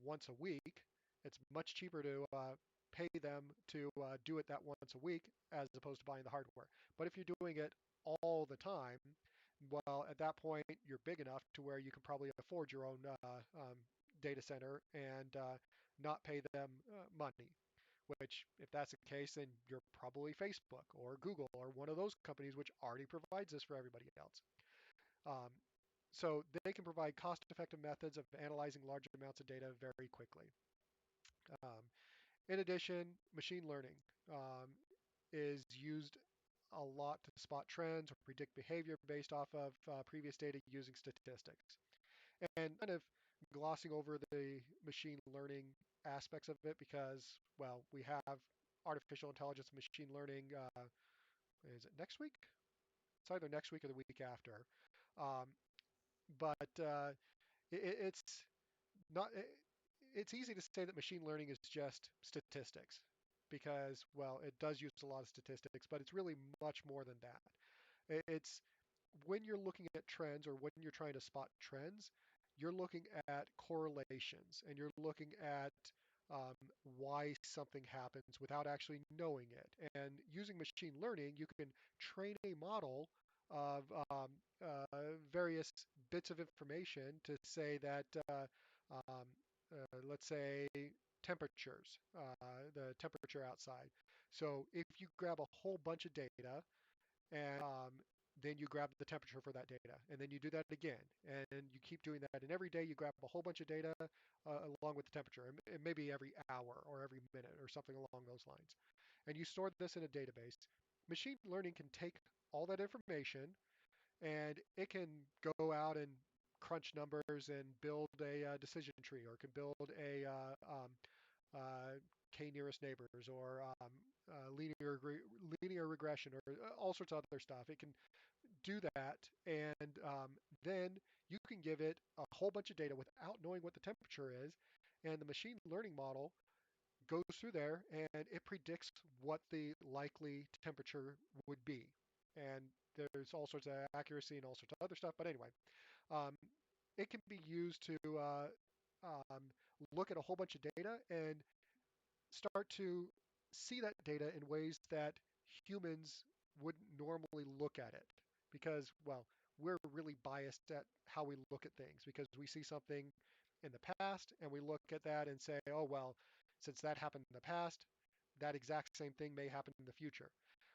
once a week, it's much cheaper to pay them to do it that once a week as opposed to buying the hardware. But if you're doing it all the time, well, at that point, you're big enough to where you can probably afford your own data center and not pay them money. Which, if that's the case, then you're probably Facebook or Google or one of those companies which already provides this for everybody else. Um, so they can provide cost-effective methods of analyzing large amounts of data very quickly. Um, in addition, machine learning is used a lot to spot trends or predict behavior based off of previous data using statistics. And kind of glossing over the machine learning aspects of it because, well, we have artificial intelligence and machine learning. Is it next week? It's either next week or the week after. Um, but it's not. It's easy to say that machine learning is just statistics because, well, it does use a lot of statistics, but it's really much more than that. It's when you're looking at trends or when you're trying to spot trends, you're looking at correlations and you're looking at why something happens without actually knowing it. And using machine learning, you can train a model of various bits of information to say that, um, let's say, temperatures, the temperature outside. So if you grab a whole bunch of data and then you grab the temperature for that data, and then you do that again, and you keep doing that. And every day you grab a whole bunch of data along with the temperature, and maybe every hour or every minute or something along those lines. And you store this in a database. Machine learning can take all that information and it can go out and crunch numbers and build a decision tree, or can build a uh, k nearest neighbors, or linear regression, or all sorts of other stuff. It can do that, and then you can give it a whole bunch of data without knowing what the temperature is, and the machine learning model goes through there and it predicts what the likely temperature would be. And there's all sorts of accuracy and all sorts of other stuff. But anyway, um, it can be used to um, look at a whole bunch of data and start to see that data in ways that humans wouldn't normally look at it because, well, we're really biased at how we look at things because we see something in the past and we look at that and say, oh, well, since that happened in the past, that exact same thing may happen in the future.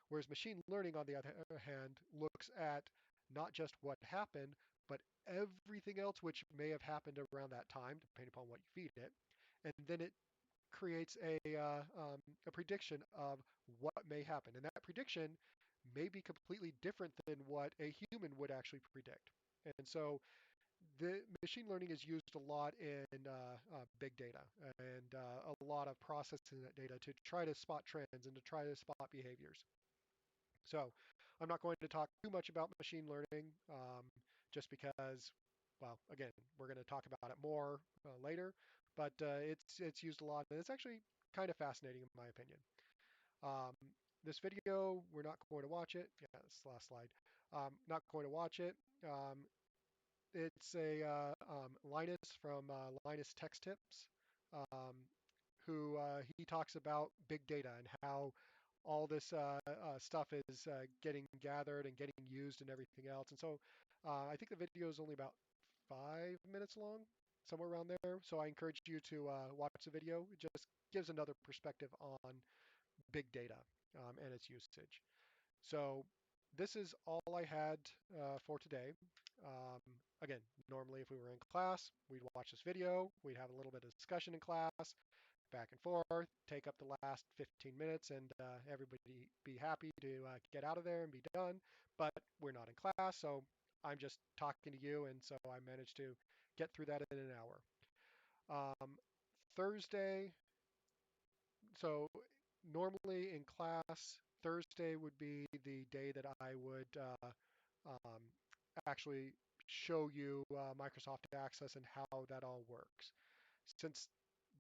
Whereas machine learning, on the other hand, looks at not just what happened, but everything else which may have happened around that time, depending upon what you feed it. And then it creates a prediction of what may happen. And that prediction may be completely different than what a human would actually predict. And so the machine learning is used a lot in big data and a lot of processing that data to try to spot trends and to try to spot behaviors. So I'm not going to talk too much about machine learning just because, well, again, we're going to talk about it more later, but it's used a lot and it's actually kind of fascinating in my opinion. Um, this video, we're not going to watch it. Yeah, this last slide. Not going to watch it. It's a Linus from Linus Text Tips, um, who he talks about big data and how all this stuff is getting gathered and getting used and everything else. And so I think the video is only about 5 minutes long, somewhere around there. So I encourage you to watch the video. It just gives another perspective on big data and its usage. So this is all I had for today. Um, Again, normally if we were in class, we'd watch this video, we'd have a little bit of discussion in class, back and forth, take up the last 15 minutes, and everybody be happy to get out of there and be done. But we're not in class, so I'm just talking to you, and so I managed to get through that in an hour. Um, Thursday, so normally in class, Thursday would be the day that I would um, actually show you Microsoft Access and how that all works. Since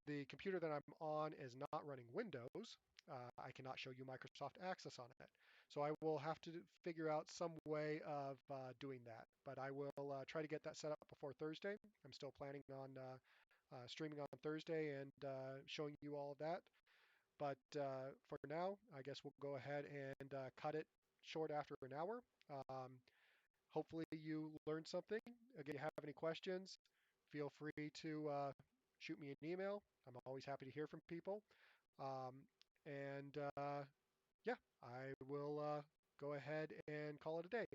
the computer that I'm on is not running Windows, I cannot show you Microsoft Access on it. So I will have to figure out some way of doing that. But I will try to get that set up before Thursday. I'm still planning on streaming on Thursday and showing you all of that. But for now, I guess we'll go ahead and cut it short after an hour. Um, Hopefully you learned something. Again, if you have any questions, feel free to shoot me an email. I'm always happy to hear from people. Um, and yeah, I will go ahead and call it a day.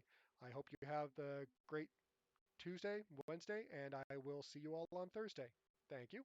I hope you have a great Tuesday, Wednesday, and I will see you all on Thursday. Thank you.